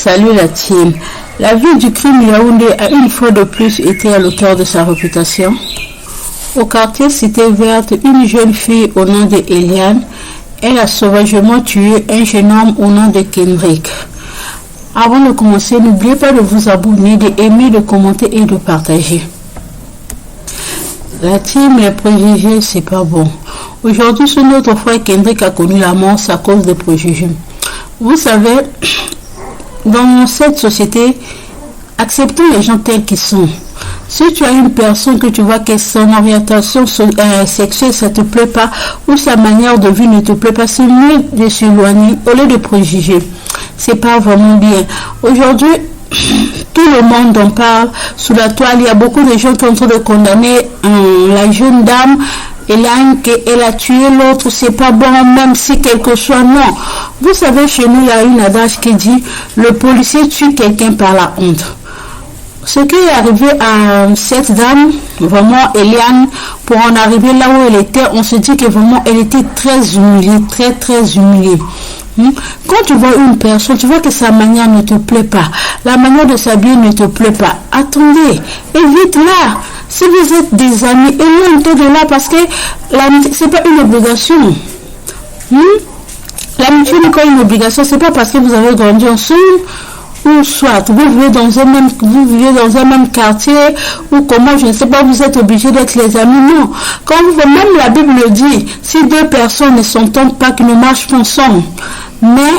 Salut la team. La ville du crime Yaoundé a une fois de plus été à l'auteur de sa réputation. Au quartier Cité Verte, une jeune fille au nom de Eliane, elle a sauvagement tué un jeune homme au nom de Kendrick. Avant de commencer, n'oubliez pas de vous abonner, d'aimer, de commenter et de partager. La team, les préjugés, c'est pas bon. Aujourd'hui, c'est notre frère Kendrick a connu la mort à cause des préjugés. Vous savez, dans cette société, acceptons les gens tels qu'ils sont. Si tu as une personne que tu vois que son orientation sexuelle, ça ne te plaît pas, ou sa manière de vivre ne te plaît pas, c'est mieux de s'éloigner au lieu de préjuger. C'est pas vraiment bien. Aujourd'hui, tout le monde en parle. Sous la toile, il y a beaucoup de gens qui sont en train de condamner la jeune dame. Eliane, qu'elle a tué l'autre, c'est pas bon, même si quelque chose, non. Vous savez, chez nous, il y a une adage qui dit, le policier tue quelqu'un par la honte. Ce qui est arrivé à cette dame, vraiment, Eliane, pour en arriver là où elle était, on se dit que vraiment, elle était très humiliée, très humiliée. Quand tu vois une personne, tu vois que sa manière ne te plaît pas, la manière de s'habiller ne te plaît pas, attendez, évite-la. Si vous êtes des amis, éloignez-vous de là parce que l'amitié, c'est pas une obligation. L'amitié n'est pas une obligation, c'est pas parce que vous avez grandi ensemble ou soit vous vivez dans un même quartier ou comment, je ne sais pas, vous êtes obligé d'être les amis. Non. Même la Bible le dit, si deux personnes ne s'entendent pas, qu'ils ne marchent pas ensemble, mais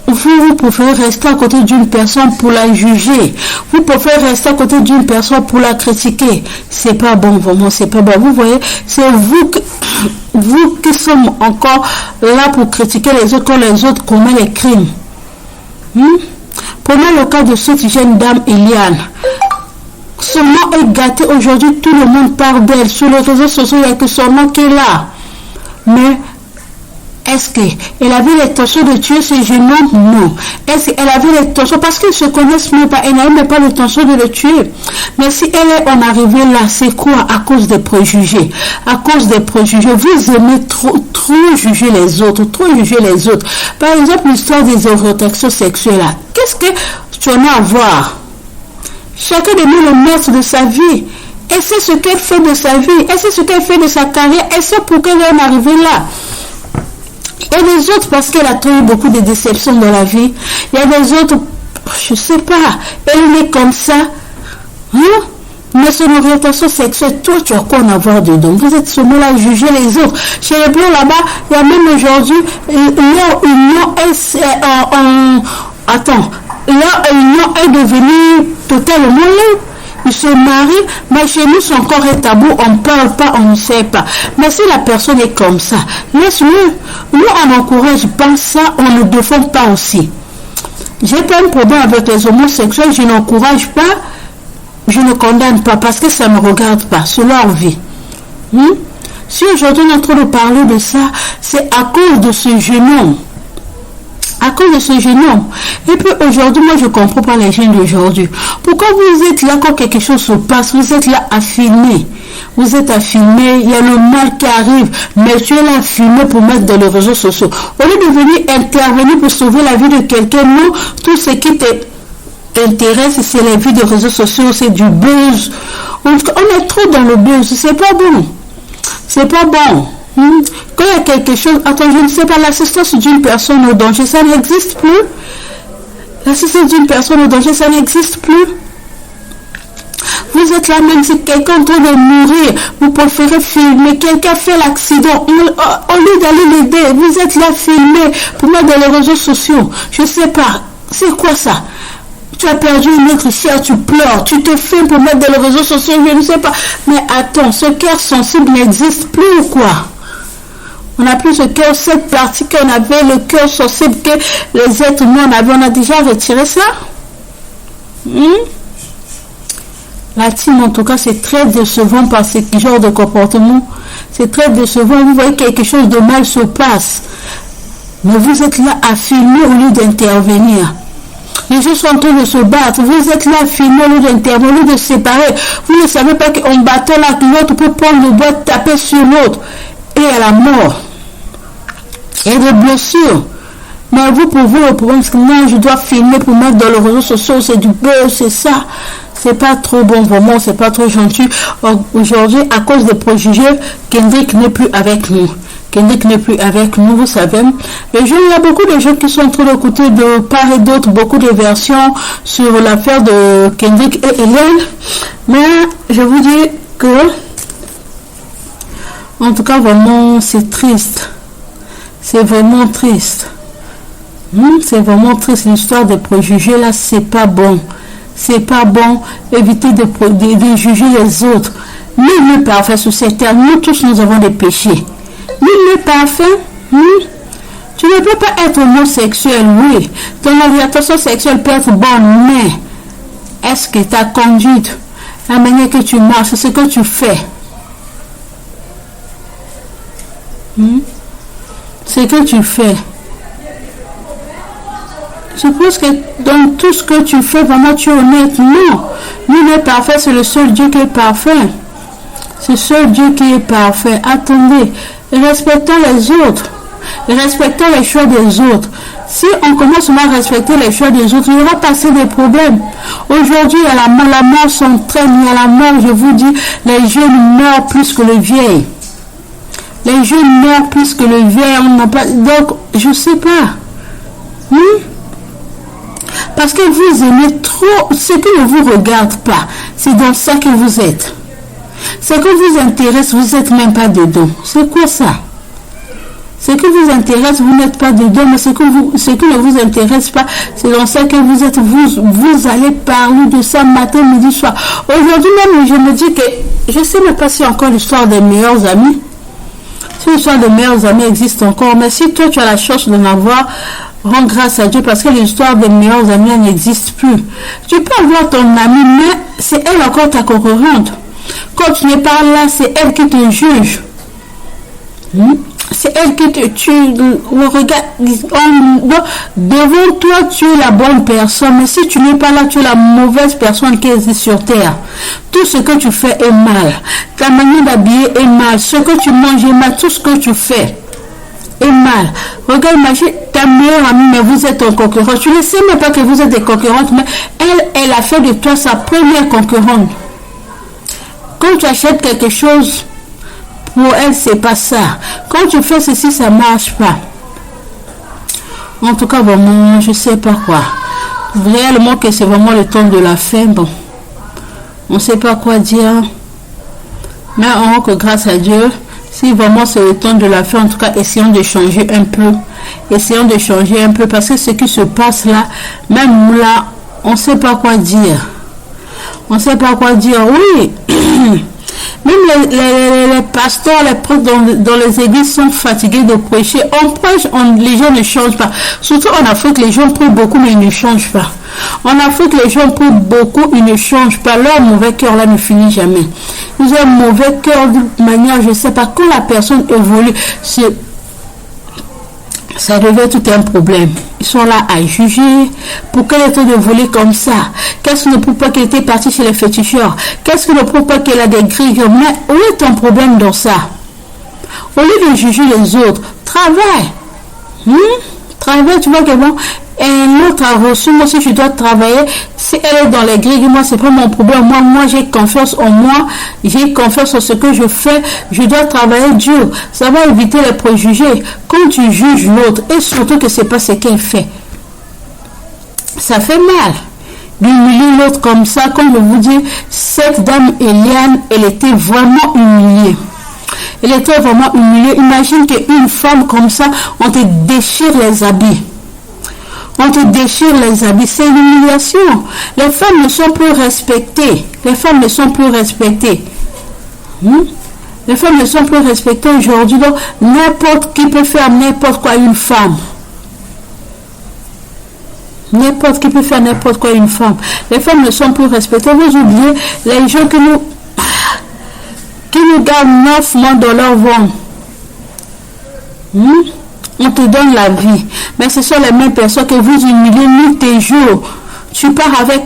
vous pouvez rester à côté d'une personne pour la juger. Vous pouvez rester à côté d'une personne pour la critiquer. C'est pas bon, vraiment, c'est pas bon. Vous voyez, c'est vous qui sommes encore là pour critiquer les autres quand les autres commettent les crimes. Prenons le cas de cette jeune dame Eliane. Son nom est gâté aujourd'hui, tout le monde parle d'elle. Sur les réseaux sociaux, il n'y a que son nom qui est là. Mais est-ce qu'elle avait l'intention de tuer ce jeune homme? Non. Est-ce qu'elle avait l'intention? Parce qu'ils ne se connaissent même pas. Elle n'avait pas l'intention de le tuer. Mais si elle est en arrivée là, c'est quoi? À cause des préjugés. À cause des préjugés. Vous aimez trop juger les autres. Trop juger les autres. Par exemple, l'histoire des orientations sexuelles là. Qu'est-ce que tu en as à voir? Chacun de nous le maître de sa vie. Elle sait ce qu'elle fait de sa vie. Elle sait ce qu'elle fait de sa carrière. Elle sait pourquoi elle est arrivée là. Il y a des autres parce qu'elle a trouvé beaucoup de déceptions dans la vie. Il y a des autres, je ne sais pas, elle est comme ça. Mais son orientation sexuelle, toi, tu as quoi en avoir dedans? Vous êtes seulement là à juger les autres. Chez les blancs là-bas, il y a même aujourd'hui, leur union est devenue totalement libre. Ils se marient, mais chez nous, son corps est tabou, on ne parle pas, on ne sait pas. Mais si la personne est comme ça, laisse-le. Nous, on n'encourage pas ça, on ne défend pas aussi. J'ai pas un problème avec les homosexuels, je n'encourage pas, je ne condamne pas, parce que ça ne me regarde pas, c'est leur vie. Si aujourd'hui on est en train de parler de ça, c'est à cause de ce jeune homme. À cause de ce jeune homme. Et puis aujourd'hui, moi je ne comprends pas les jeunes d'aujourd'hui. Pourquoi vous êtes là quand quelque chose se passe? Vous êtes là à filmer. Vous êtes à filmer, il y a le mal qui arrive, mais tu es là à filmer pour mettre dans les réseaux sociaux. Au lieu de venir intervenir pour sauver la vie de quelqu'un, non, tout ce qui t'intéresse, c'est la vie des réseaux sociaux, c'est du buzz. On est trop dans le buzz, c'est pas bon. C'est pas bon. Quand il y a quelque chose, attends, je ne sais pas, l'assistance d'une personne au danger, ça n'existe plus. L'assistance d'une personne au danger, ça n'existe plus. Vous êtes là, même si quelqu'un est en train de mourir, vous préférez filmer. Quelqu'un fait l'accident, au lieu d'aller l'aider, vous êtes là filmé pour mettre dans les réseaux sociaux. Je ne sais pas, c'est quoi ça? Tu as perdu une autre chère, tu pleures, tu te filmes pour mettre dans les réseaux sociaux, je ne sais pas. Mais attends, ce cœur sensible n'existe plus ou quoi? On n'a plus ce cœur, cette partie qu'on avait, le cœur sensible que les êtres humains avaient, on a déjà retiré ça. La team, en tout cas, c'est très décevant par ce genre de comportement. C'est très décevant. Vous voyez quelque chose de mal se passe. Mais vous êtes là à filmer au lieu d'intervenir. Les gens sont en train de se battre. Vous êtes là à filmer au lieu d'intervenir, au lieu de séparer. Vous ne savez pas qu'en battant là, l'autre peut prendre le bois, taper sur l'autre. Et à la mort. Et des blessures. Mais vous pouvez le problème, parce que moi, je dois filmer pour mettre dans les réseaux sociaux, c'est du buzz, c'est ça. C'est pas trop bon, vraiment, c'est pas trop gentil. Aujourd'hui, à cause des préjugés, Kendrick n'est plus avec nous. Kendrick n'est plus avec nous, vous savez. Les gens, il y a beaucoup de gens qui sont en train d'écouter de part et d'autre beaucoup de versions sur l'affaire de Kendrick et Hélène. Mais je vous dis que, en tout cas, vraiment, c'est triste. C'est vraiment triste. C'est vraiment triste. L'histoire des préjugés, là, c'est pas bon. C'est pas bon. Évitez de juger les autres. Nul n'est parfait sur cette terre. Nous tous, nous avons des péchés. Nul n'est parfait. Tu ne peux pas être homosexuel, oui. Ton orientation sexuelle peut être bonne, mais est-ce que ta conduite, la manière que tu marches, ce que tu fais, ce que tu fais, je pense que dans tout ce que tu fais, vraiment tu es honnête. Non, nul n'est parfait, c'est le seul Dieu qui est parfait. C'est le seul Dieu qui est parfait. Attendez, respectons les autres. Respectons les choix des autres. Si on commence à respecter les choix des autres, il y aura passer des problèmes. Aujourd'hui, il y a la mort s'entraîne, il y a la mort, je vous dis, les jeunes meurent plus que les vieilles. Les jeunes meurent plus que les vieilles. On n'a pas... Donc, je ne sais pas. Parce que vous aimez trop ce qui ne vous regarde pas. C'est dans ça que vous êtes. Ce que vous intéresse, vous n'êtes même pas dedans. C'est quoi ça? Ce qui vous intéresse, vous n'êtes pas dedans, mais ce qui ne vous intéresse pas, c'est dans ça que vous êtes. Vous allez parler de ça matin, midi, soir. Aujourd'hui même, je me dis que je ne sais même pas si encore l'histoire des meilleurs amis. Si l'histoire des meilleurs amis existe encore, mais si toi tu as la chance d'en avoir, rends grâce à Dieu parce que l'histoire des meilleurs amis n'existe plus. Tu peux avoir ton ami, mais c'est elle encore ta concurrente. Quand tu n'es pas là, c'est elle qui te juge. C'est elle qui te tue. Regarde, devant toi, tu es la bonne personne. Mais si tu n'es pas là, tu es la mauvaise personne qui existe sur terre. Tout ce que tu fais est mal. Ta manière d'habiller est mal. Ce que tu manges est mal. Tout ce que tu fais est mal. Regarde, imagine ta meilleure amie, mais vous êtes en concurrence. Tu ne sais même pas que vous êtes des concurrentes, mais elle a fait de toi sa première concurrente. Quand tu achètes quelque chose, pour elle, c'est pas ça. Quand tu fais ceci, ça marche pas. En tout cas, vraiment, je sais pas quoi. Réellement que c'est vraiment le temps de la fin. Bon, on sait pas quoi dire. Mais on voit que grâce à Dieu, si vraiment c'est le temps de la fin, en tout cas, essayons de changer un peu. Essayons de changer un peu parce que ce qui se passe là, même là, on sait pas quoi dire. On sait pas quoi dire. Oui. Même les pasteurs, les prêtres dans les églises sont fatigués de prêcher. On prêche, les gens ne changent pas. Surtout en Afrique, les gens prient beaucoup, mais ils ne changent pas. En Afrique, les gens prient beaucoup, ils ne changent pas. Leur mauvais cœur là ne finit jamais. Ils ont un mauvais cœur d'une manière, je ne sais pas, quand la personne évolue, ça devient tout un problème. Ils sont là à juger. Pourquoi elle était de voler comme ça? Qu'est-ce qui ne prouve pas qu'elle était partie chez les féticheurs? Qu'est-ce qui ne prouve pas qu'elle a des grilles? Mais où est ton problème dans ça? Au lieu de juger les autres, travaille. Travaille, tu vois que bon, un autre a reçu, moi si je dois travailler, si elle est dans les grilles, moi c'est pas mon problème. Moi j'ai confiance en moi, j'ai confiance en ce que je fais, je dois travailler dur. Ça va éviter les préjugés. Quand tu juges l'autre, et surtout que c'est pas ce qu'elle fait, ça fait mal. D'humilier l'autre comme ça, comme je vous dis, cette dame Eliane, elle était vraiment humiliée. Elle était vraiment humiliée. Imagine qu'une femme comme ça, on te déchire les habits. On te déchire les habits. C'est une humiliation. Les femmes ne sont plus respectées. Les femmes ne sont plus respectées. Les femmes ne sont plus respectées aujourd'hui. Donc, n'importe qui peut faire n'importe quoi à une femme. N'importe qui peut faire n'importe quoi à une femme. Les femmes ne sont plus respectées. Vous oubliez les gens qui nous gardent 9 mois dans leur ventre. On te donne la vie. Mais ce sont les mêmes personnes que vous humiliez nuit et jour. Tu pars avec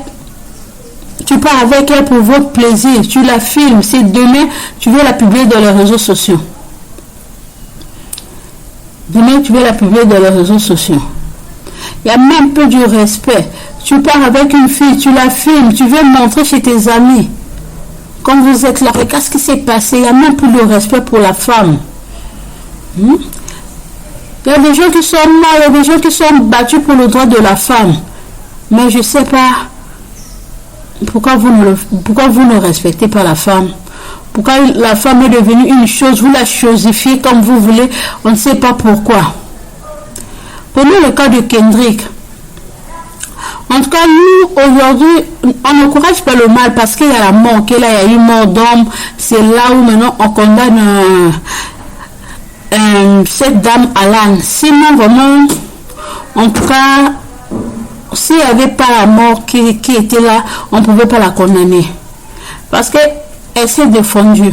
elle pour votre plaisir. Tu la filmes. C'est demain, tu veux la publier dans les réseaux sociaux. Demain, tu veux la publier dans les réseaux sociaux. Il y a même peu de respect. Tu pars avec une fille, tu la filmes, tu veux montrer chez tes amis. Quand vous êtes là, regarde ce qui s'est passé. Il n'y a même plus de respect pour la femme. Il y a des gens qui sont morts, il y a des gens qui sont battus pour le droit de la femme. Mais je ne sais pas pourquoi vous ne respectez pas la femme. Pourquoi la femme est devenue une chose, vous la chosifiez comme vous voulez, on ne sait pas pourquoi. Prenons le cas de Kendrick. En tout cas, nous, aujourd'hui, on n'encourage pas le mal parce qu'il y a la mort, qu'il y a eu mort d'homme. C'est là où maintenant on condamne cette dame Alan. Sinon, vraiment, en tout cas, s'il n'y avait pas la mort qui était là, on ne pouvait pas la condamner. Parce qu'elle s'est défendue.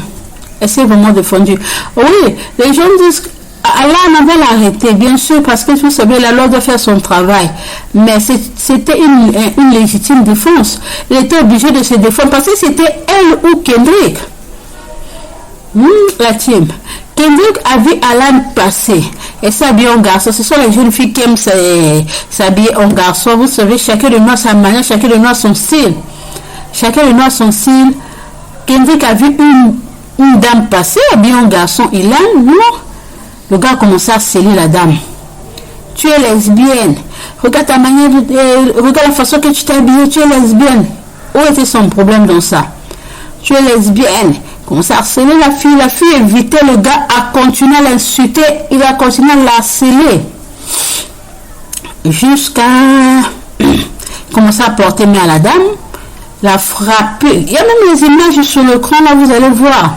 Elle s'est vraiment défendue. Oui, les gens disent qu'Alan avait l'arrêté, bien sûr, parce que vous savez, la loi doit faire son travail. Mais c'était une légitime défense. Il était obligé de se défendre parce que c'était elle ou Kendrick. La team. Kendrick a vu Alan passer et s'habiller en garçon. Ce sont les jeunes filles qui aiment s'habiller en garçon. Vous savez, chacun de nous a sa manière, chacun de nous a son style. Chacun de nous a son style. Kendrick a vu une dame passer habillée en garçon. Et là, non. Le gars a commencé à sceller la dame. Tu es lesbienne. Regarde ta manière regarde la façon que tu t'es habillée. Tu es lesbienne. Où était son problème dans ça? Tu es lesbienne. Commence à harceler la fille. La fille évitait le gars à continuer à l'insulter. Il a continué à la harceler. Jusqu'à commencer à porter main à la dame. La frapper. Il y a même les images sur l'écran là, vous allez voir.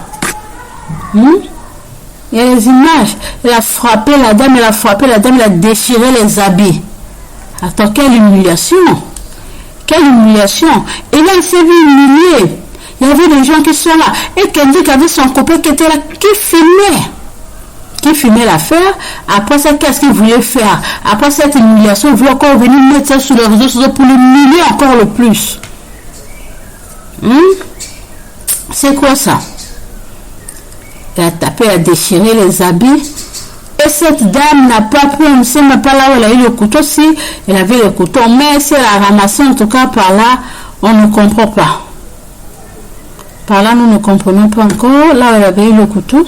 Il y a les images. Elle a frappé la dame, elle a déchiré les habits. Attends, quelle humiliation. Quelle humiliation. Et là, il s'est vu humilié. Il y avait des gens qui sont là. Et Kendrick avait son copain qui était là, qui filmait l'affaire. Après ça, qu'est-ce qu'il voulait faire? Après cette humiliation, il voulait encore venir mettre ça sur les réseaux sociaux pour l'humilier encore le plus. C'est quoi ça? Elle a tapé, elle a déchiré les habits. Et cette dame n'a pas pu, on ne sait même pas là où elle a eu le couteau. Si elle avait le couteau, mais si elle a ramassé, en tout cas par là, on ne comprend pas. Par là, nous ne comprenons pas encore. Là où elle avait eu le couteau.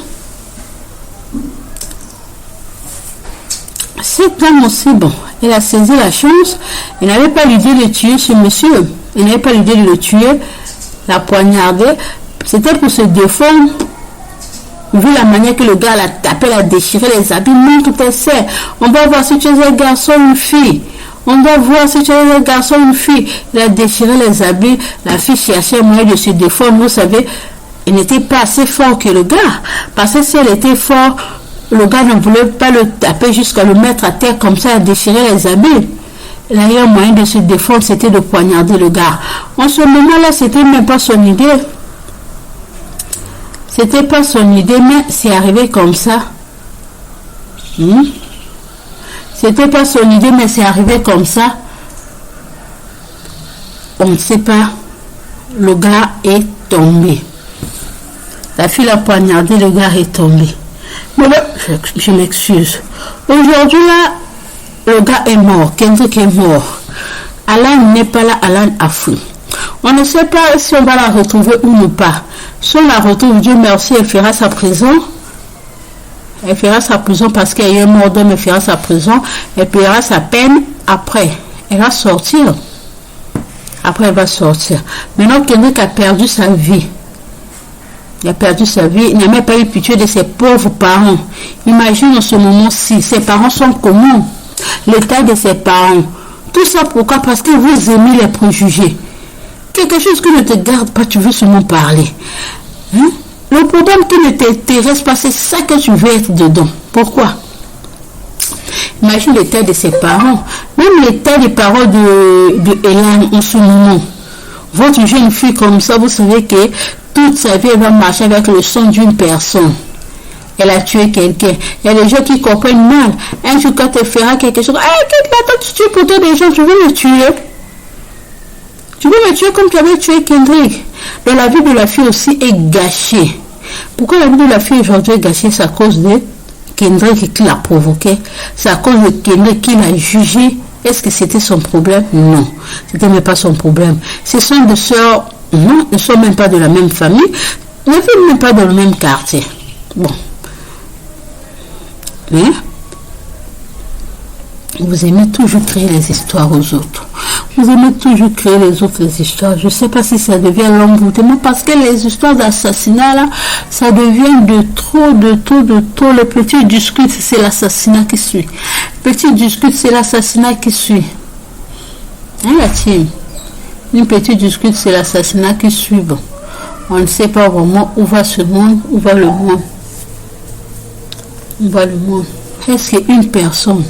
Cette dame aussi, bon, elle a saisi la chance. Elle n'avait pas l'idée de tuer ce monsieur. Elle n'avait pas l'idée de le tuer, la poignarder. C'était pour se défendre. Vu la manière que le gars l'a tapé, l'a déchiré les habits, non, tout est fait. On doit voir si tu es un garçon ou une fille. On doit voir si tu es un garçon ou une fille. Il a déchiré les habits. La fille cherchait un moyen de se défendre. Vous savez, elle n'était pas assez fort que le gars. Parce que si elle était forte, le gars ne voulait pas le taper jusqu'à le mettre à terre comme ça, à déchirer les habits. Il a eu un moyen de se défendre, c'était de poignarder le gars. En ce moment-là, c'était même pas son idée. C'était pas son idée, mais c'est arrivé comme ça. C'était pas son idée, mais c'est arrivé comme ça. On ne sait pas. Le gars est tombé. La fille l'a poignardé, le gars est tombé. Mais là, je m'excuse. Aujourd'hui, là, le gars est mort. Kendrick est mort. Alan n'est pas là, Alan a fui. On ne sait pas si on va la retrouver ou pas. Si on la retrouve, Dieu merci, elle fera sa prison. Elle fera sa prison parce qu'elle est morte d'homme, elle fera sa prison. Elle paiera sa peine après. Elle va sortir. Après, elle va sortir. Maintenant, Kendrick a perdu sa vie. Il a perdu sa vie. Il n'a même pas eu pitié de ses pauvres parents. Imagine en ce moment-ci, ses parents sont comment? L'état de ses parents. Tout ça pourquoi? Parce que vous aimez les préjugés. Quelque chose qui ne te garde pas, tu veux seulement parler. Le problème qui ne t'intéresse pas, c'est ça que tu veux être dedans. Pourquoi? Imagine l'état de ses parents. Même l'état des parents de Hélène en ce moment. Votre jeune fille comme ça, vous savez que toute sa vie, elle va marcher avec le sang d'une personne. Elle a tué quelqu'un. Il y a des gens qui comprennent mal. Un jour, quand elle fera quelque chose, tu tues pourtant des gens, tu veux me tuer. Tu veux me tuer comme tu avais tué Kendrick. Donc la vie de la fille aussi est gâchée. Pourquoi la vie de la fille aujourd'hui est gâchée? C'est à cause de Kendrick qui l'a provoqué. C'est à cause de Kendrick qui l'a jugé. Est-ce que c'était son problème? Non, c'était même pas son problème. Ce sont des sœurs, non, ne sont même pas de la même famille, ne vivent même pas dans le même quartier. Bon. Mais vous aimez toujours créer les histoires aux autres. Vous aimez toujours créer les autres histoires. Je ne sais pas si ça devient l'emboutement parce que les histoires d'assassinat, là, ça devient de trop. Le petit discute, c'est l'assassinat qui suit. Petit discute, c'est l'assassinat qui suit. Hein, la team? Une petite discute, c'est l'assassinat qui suit. Bon. On ne sait pas vraiment où va ce monde, où va le monde. Où va le monde. Est-ce qu'une personne,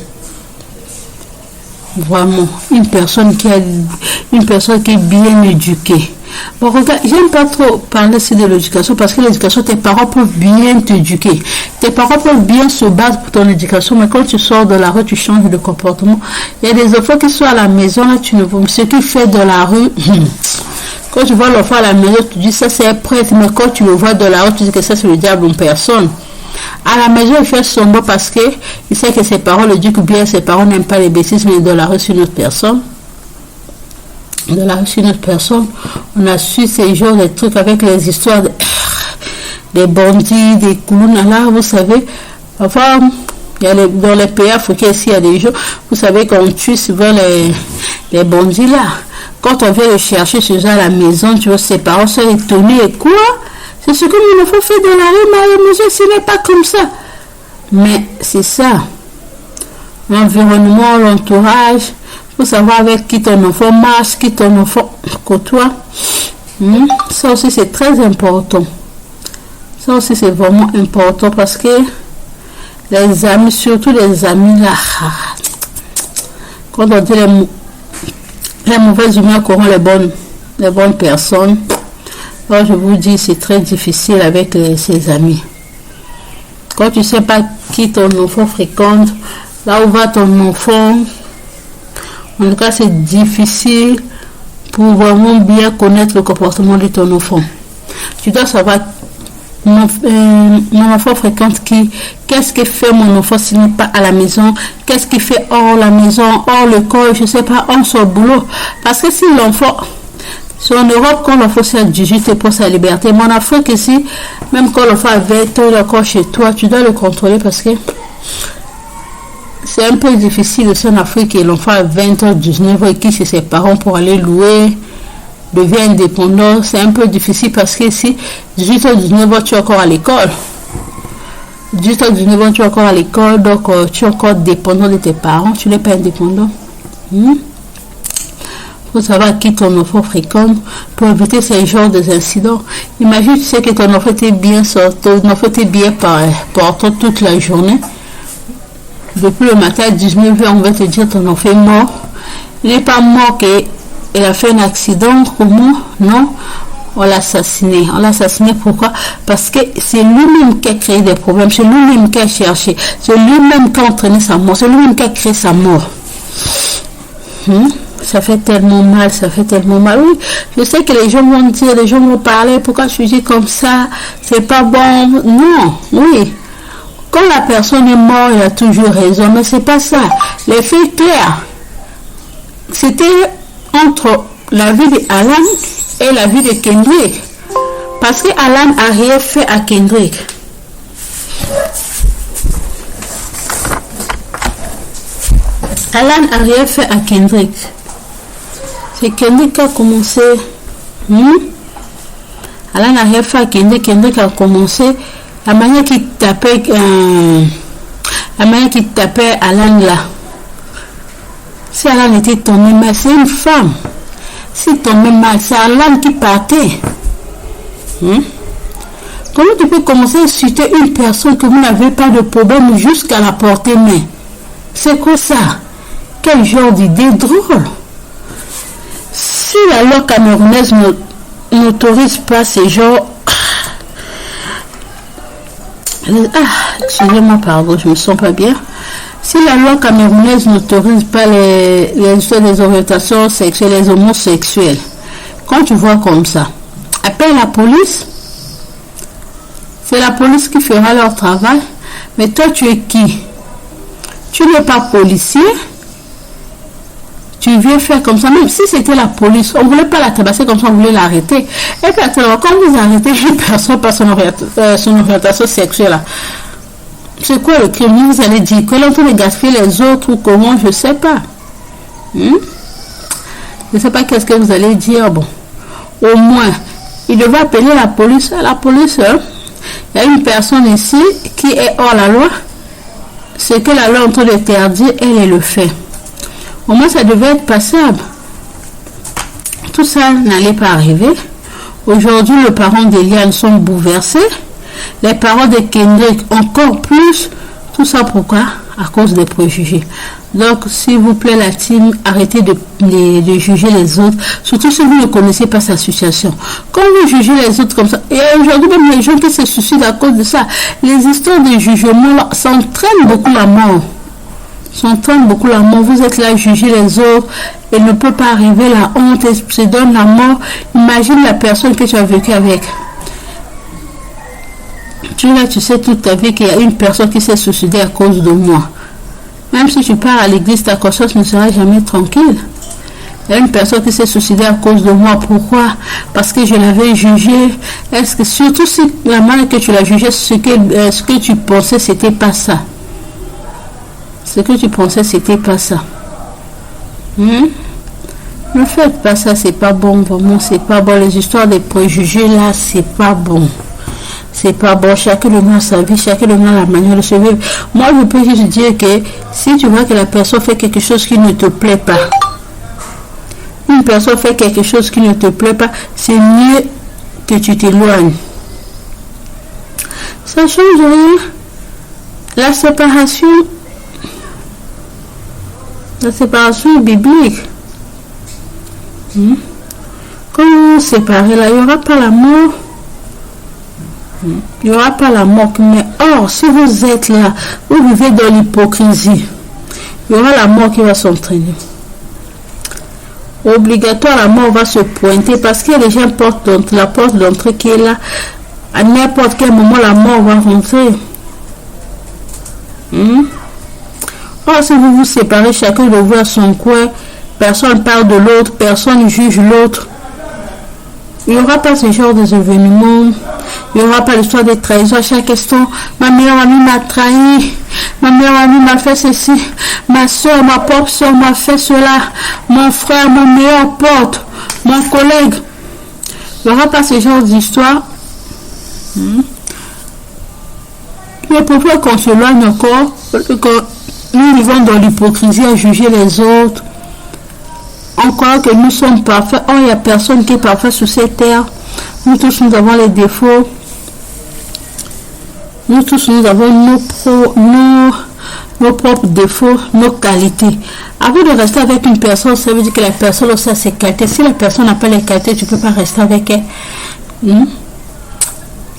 vraiment, une personne qui est bien éduquée. Bon, regarde, j'aime pas trop parler de l'éducation parce que l'éducation, tes parents peuvent bien t'éduquer. Tes parents peuvent bien se battre pour ton éducation, mais quand tu sors de la rue, tu changes de comportement. Il y a des enfants qui sont à la maison, là, tu ne vois ce qu'il fait dans la rue. Quand tu vois l'enfant à la maison, tu dis ça c'est un prêtre, mais quand tu le vois dans la rue, tu dis que ça c'est le diable en personne. À la maison, il fait sombre parce que il sait que ses parents le disent ou bien ses parents n'aiment pas les bêtises, mais dans la rue, c'est une autre personne. Dans la rue, c'est une autre personne. On a su ces genres de trucs avec les histoires des bandits, des clowns. Là, vous savez, enfin, il y a dans les pays africains, ici, il y a des gens, vous savez qu'on tue souvent les bandits là. Quand on vient le chercher chez eux à la maison, tu vois, ses parents sont étonnés. Et quoi? C'est ce que mon enfant fait dans la rue, mademoiselle, ce n'est pas comme ça. Mais c'est ça. L'environnement, l'entourage, il faut savoir avec qui ton enfant marche, qui ton enfant côtoie. Ça aussi, c'est très important. Ça aussi, c'est vraiment important parce que les amis, surtout les amis là, quand on dit les mauvaises humeurs corrompent les bonnes personnes. Alors je vous dis, c'est très difficile avec ses amis. Quand tu ne sais pas qui ton enfant fréquente, là où va ton enfant, en tout cas c'est difficile pour vraiment bien connaître le comportement de ton enfant. Tu dois savoir, mon enfant fréquente qui, qu'est-ce que fait mon enfant s'il n'est pas à la maison, qu'est-ce qu'il fait hors la maison, hors l'école, je ne sais pas, hors son boulot. Parce que si l'enfant... C'est en Europe, quand l'enfant c'est à 18 et pour sa liberté. Mais en Afrique ici, même quand l'enfant a 20 ans, il est encore chez toi, tu dois le contrôler parce que c'est un peu difficile aussi en Afrique et l'enfant a 20 ans, 19 ans et quitte chez ses parents pour aller louer, devient indépendant. C'est un peu difficile parce que ici, 18 ans, 19 ans, tu es encore à l'école. 18 ans, 19 ans, tu es encore à l'école, donc tu es encore dépendant de tes parents, tu n'es pas indépendant. Il faut savoir qui ton enfant fréquente pour éviter ces genres d'incidents. Imagine, tu sais que ton enfant était bien sorti, ton enfant était bien portant toute la journée. Depuis le matin à 19h, on va te dire ton enfant est mort. Il n'est pas mort qu'il a fait un accident. Comment? Non, on l'a assassiné. On l'a assassiné pourquoi? Parce que c'est lui-même qui a créé des problèmes. C'est lui-même qui a cherché. C'est lui-même qui a entraîné sa mort. C'est lui-même qui a créé sa mort. Ça fait tellement mal, ça fait tellement mal. Oui, je sais que les gens vont dire, les gens vont parler, pourquoi tu dis comme ça, c'est pas bon. Non, oui. Quand la personne est morte, il a toujours raison, mais c'est pas ça. Les faits clairs, c'était entre la vie d'Alan et la vie de Kendrick. Parce que Alan a rien fait à Kendrick. Alan a rien fait à Kendrick. C'est Kendrick qui a commencé. Alan n'a rien fait à Kendrick. Kendrick a commencé. La manière qu'il tapait Alan là. Si Alan était tombé mal, c'est une femme. Si tombé mal, c'est Alan qui partait. Comment tu peux commencer à insulter une personne que vous n'avez pas de problème jusqu'à la portée main? C'est quoi ça? Quel genre d'idée drôle? Si la loi camerounaise n'autorise pas ces genres... excusez-moi, pardon, je me sens pas bien. Si la loi camerounaise n'autorise pas les histoires des orientations sexuelles, les homosexuels, quand tu vois comme ça, appelle la police. C'est la police qui fera leur travail. Mais toi, tu es qui? Tu n'es pas policier. tu viens faire comme ça, même si c'était la police, on ne voulait pas la tabasser comme ça, on voulait l'arrêter. Et puis, quand vous arrêtez une personne par son orientation sexuelle, là, c'est quoi le crime? Vous allez dire qu'elle est en train de gaspiller les autres ou comment, je ne sais pas. Je ne sais pas qu'est-ce que vous allez dire. Bon, au moins, il devait appeler la police. La police, il y a une personne ici qui est hors la loi. Ce que la loi est en train d'interdire, elle le fait. Au moins, ça devait être passable. Tout ça n'allait pas arriver. Aujourd'hui, les parents d'Eliane sont bouleversés. Les parents de Kendrick encore plus. Tout ça pourquoi? À cause des préjugés. Donc, s'il vous plaît, la team, arrêtez de juger les autres. Surtout si vous ne connaissez pas sa situation. Quand vous jugez les autres comme ça, et aujourd'hui même les gens qui se suicident à cause de ça, les histoires de jugement là, s'entraînent beaucoup la mort. Vous êtes là à juger les autres. Il ne peut pas arriver la honte et se donne la mort. Imagine la personne que tu as vécu avec. Tu sais toute ta vie qu'il y a une personne qui s'est suicidée à cause de moi. Même si tu pars à l'église, ta conscience ne sera jamais tranquille. Il y a une personne qui s'est suicidée à cause de moi. Pourquoi? Parce que je l'avais jugé. Est-ce que, surtout si la manière que tu l'as jugé, ce que tu pensais, c'était pas ça. Ce que tu pensais, c'était pas ça. Ne faites pas ça, c'est pas bon, vraiment, c'est pas bon. Les histoires des préjugés, là, c'est pas bon. C'est pas bon. Chacun a sa vie, chacun a la manière de se vivre. Moi, je peux juste dire que si tu vois que la personne fait quelque chose qui ne te plaît pas, une personne fait quelque chose qui ne te plaît pas, c'est mieux que tu t'éloignes. Ça change rien. La séparation est biblique. Quand vous vous séparez, là, il n'y aura pas l'amour. Il n'y aura pas la mort. Mais or, si vous êtes là, vous vivez dans l'hypocrisie, il y aura la mort qui va s'entraîner. Obligatoire, la mort va se pointer parce qu'il y a déjà la porte d'entrée qui est là. À n'importe quel moment, la mort va rentrer. Or, si vous vous séparez, chacun de vous à son coin, personne parle de l'autre, personne juge l'autre. Il n'y aura pas ce genre d'événements. Il n'y aura pas l'histoire de trahison à chaque instant. Ma meilleure amie m'a trahi. Ma meilleure amie m'a fait ceci. Ma soeur, ma propre soeur m'a fait cela. Mon frère, mon meilleur pote, mon collègue. Il n'y aura pas ce genre d'histoire. Mais pourquoi qu'on s'éloigne encore? Nous vivons dans l'hypocrisie à juger les autres. On croit que nous sommes parfaits. Oh, il n'y a personne qui est parfait sur cette terre. Nous tous, nous avons les défauts. Nous tous, nous avons nos propres défauts, nos qualités. Avant de rester avec une personne, ça veut dire que la personne aussi a ses qualités. Si la personne n'a pas les qualités, tu ne peux pas rester avec elle.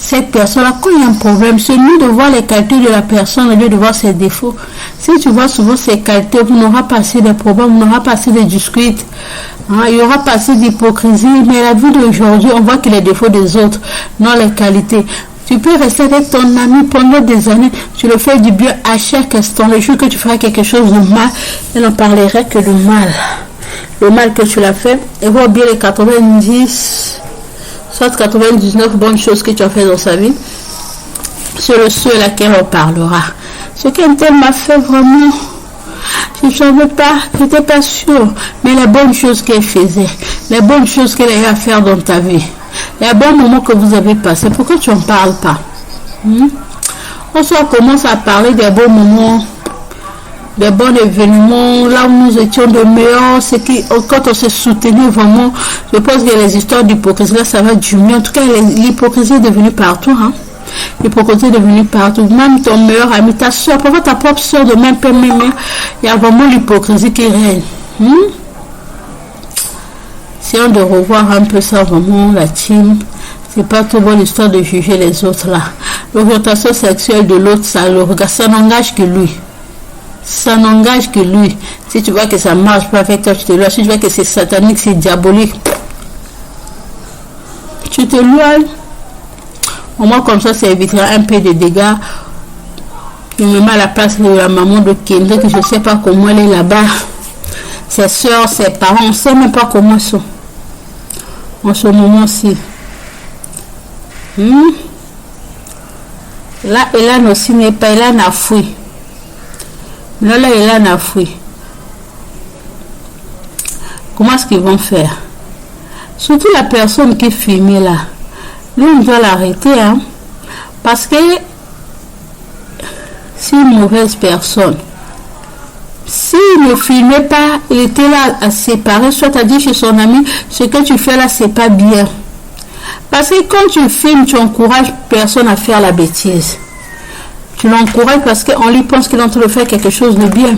Cette personne-là, quand il y a un problème, c'est mieux de voir les qualités de la personne au lieu de voir ses défauts. Si tu vois souvent ses qualités, vous n'aurez pas assez de problèmes, vous n'aurez pas assez de disputes. Il y aura pas assez d'hypocrisie, mais la vie d'aujourd'hui, on voit que les défauts des autres, non les qualités. Tu peux rester avec ton ami pendant des années, tu le fais du bien à chaque instant. Le jour que tu feras quelque chose de mal, elle n'en parlerait que de mal. Le mal que tu l'as fait, et voir bien les 90, soit 99 bonnes choses que tu as fait dans sa vie. C'est le seul à laquelle on parlera. Ce qu'elle m'a fait vraiment, je ne savais pas, je n'étais pas sûre. Mais les bonnes choses qu'elle faisait, les bonnes choses qu'elle a eu à faire dans ta vie, les bons moments que vous avez passés, pourquoi tu n'en parles pas? On commence à parler des bons moments, des bons événements, là où nous étions de meilleurs, c'est que quand on se soutenait vraiment, je pense que les histoires d'hypocrisie, là, ça va du mieux. En tout cas, l'hypocrisie est devenue partout. L'hypocrisie est devenue partout. Même ton meilleur ami, ta soeur, parfois ta propre soeur de même père, même, il y a vraiment l'hypocrisie qui règne. Essayons de revoir un peu ça, vraiment, la team. C'est pas trop bon l'histoire de juger les autres, là. L'orientation sexuelle de l'autre, ça le regarde, ça n'engage que lui. Ça n'engage que lui. Si tu vois que ça marche pas avec toi, tu te lois. Si tu vois que c'est satanique, c'est diabolique, tu te lois. Au moins comme ça évitera un peu de dégâts. Je me mets à la place de la maman de Kendrick, que je ne sais pas comment elle est là-bas. ses soeurs, ses parents, on ne sait même pas comment ils sont en ce moment-ci. Là, Elan aussi n'est pas, Elan a fui. Là, Elan a fui. Comment est-ce qu'ils vont faire? Surtout la personne qui filmait là. Lui, on doit l'arrêter, hein. Parce que c'est une mauvaise personne. S'il ne filmait pas, il était là à séparer, soit à dire chez son ami, ce que tu fais là, c'est pas bien. Parce que quand tu filmes, tu encourages personne à faire la bêtise. Tu l'encourages parce qu'on lui pense qu'il est en train de faire quelque chose de bien.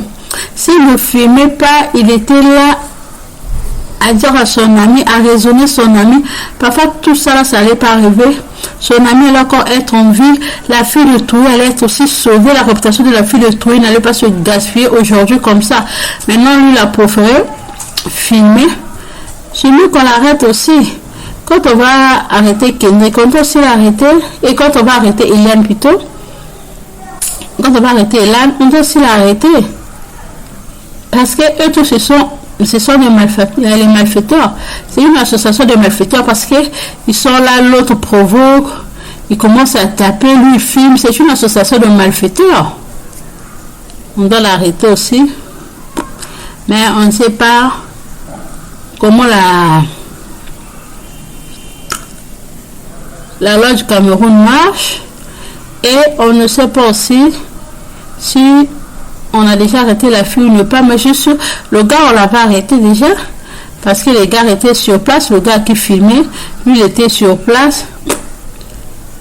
S'il ne filmait pas, il était là à dire à son ami, à raisonner son ami. Parfois, tout ça là, ça n'allait pas arriver. Son ami allait encore être en vie. La fille de Toué allait être aussi sauvée. La réputation de la fille de Toué n'allait pas se gaspiller aujourd'hui comme ça. Maintenant, lui, il a préféré filmer. C'est mieux qu'on l'arrête aussi. Quand on va arrêter Kendrick, quand on va aussi l'arrêter, et quand on va arrêter Eliane plutôt, quand on va arrêter Eliane, on doit aussi l'arrêter. Parce que eux tous, ce sont des malfaiteurs, les malfaiteurs. C'est une association de malfaiteurs parce qu'ils sont là, l'autre provoque, il commence à taper, lui il filme. C'est une association de malfaiteurs. On doit l'arrêter aussi. Mais on ne sait pas comment la loi du Cameroun marche. Et on ne sait pas aussi si on a déjà arrêté la fille ou pas, mais juste le gars, on l'avait arrêté déjà, parce que les gars étaient sur place, le gars qui filmait, lui, il était sur place.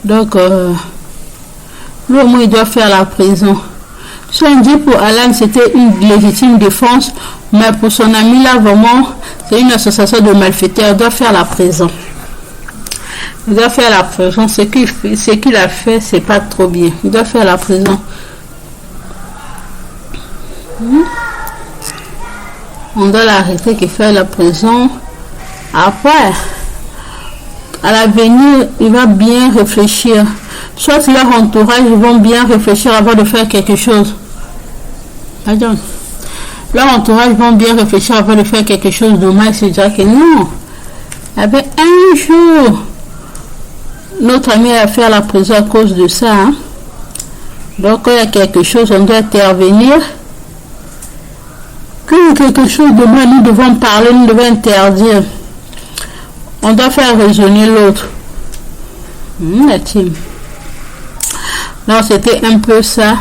Donc, lui, au moins, il doit faire la prison. Si on dit pour Alan, c'était une légitime défense, mais pour son ami, là, vraiment, c'est une association de malfaiteurs, il doit faire la prison. Il doit faire la prison. Ce qu'il a fait, c'est pas trop bien. Il doit faire la prison. On doit l'arrêter qu'il fait la prison. Après, à l'avenir, il va bien réfléchir. Soit leur entourage, ils vont bien réfléchir avant de faire quelque chose. Pardon. Leur entourage vont bien réfléchir avant de faire quelque chose de mal. C'est dire que non. Avec un jour, notre ami a fait la prison à cause de ça. Hein? Donc, il y a quelque chose, on doit intervenir. Que quelque chose de mal, nous devons parler, nous devons interdire. On doit faire raisonner l'autre. La team. Donc, c'était un peu ça.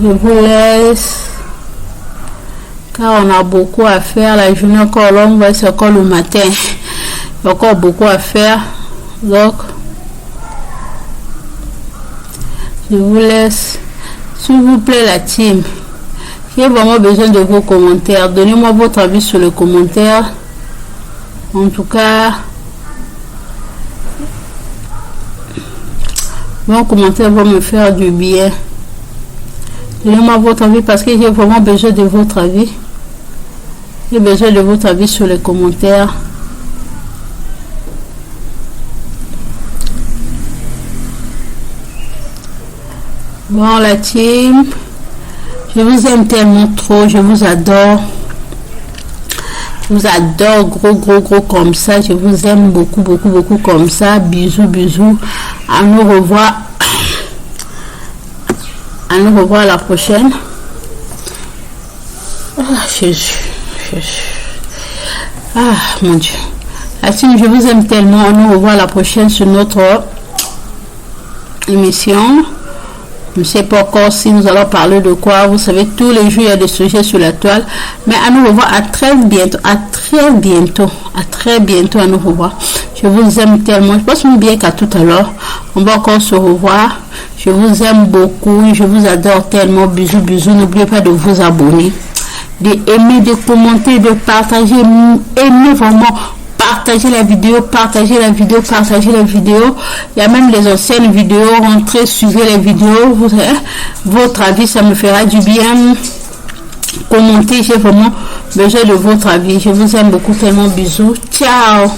Je vous laisse. Car on a beaucoup à faire. La journée encore longue, c'est encore le matin. Il y a encore beaucoup à faire. Donc, je vous laisse. S'il vous plaît, la team. J'ai vraiment besoin de vos commentaires. Donnez-moi votre avis sur les commentaires. En tout cas, vos commentaires vont me faire du bien. Donnez-moi votre avis parce que j'ai vraiment besoin de votre avis. J'ai besoin de votre avis sur les commentaires. Bon, la team, je vous aime tellement trop, je vous adore. Je vous adore gros comme ça. Je vous aime beaucoup comme ça. Bisous. À nous revoir. À nous revoir la prochaine. Ah, Jésus. Ah, mon Dieu. La team, je vous aime tellement. À nous revoir la prochaine sur notre émission. Je ne sais pas encore si nous allons parler de quoi. Vous savez, tous les jours, il y a des sujets sur la toile. Mais à nous revoir à très bientôt. À très bientôt à nous revoir. Je vous aime tellement. Je pense bien qu'à tout à l'heure, on va encore se revoir. Je vous aime beaucoup. Je vous adore tellement. Bisous. N'oubliez pas de vous abonner, d'aimer, de commenter, de partager. Aimez vraiment. Partagez la vidéo. Il y a même les anciennes vidéos. Rentrez, suivez les vidéos. Votre avis, ça me fera du bien. Commentez, j'ai vraiment besoin de votre avis. Je vous aime beaucoup tellement. Bisous. Ciao.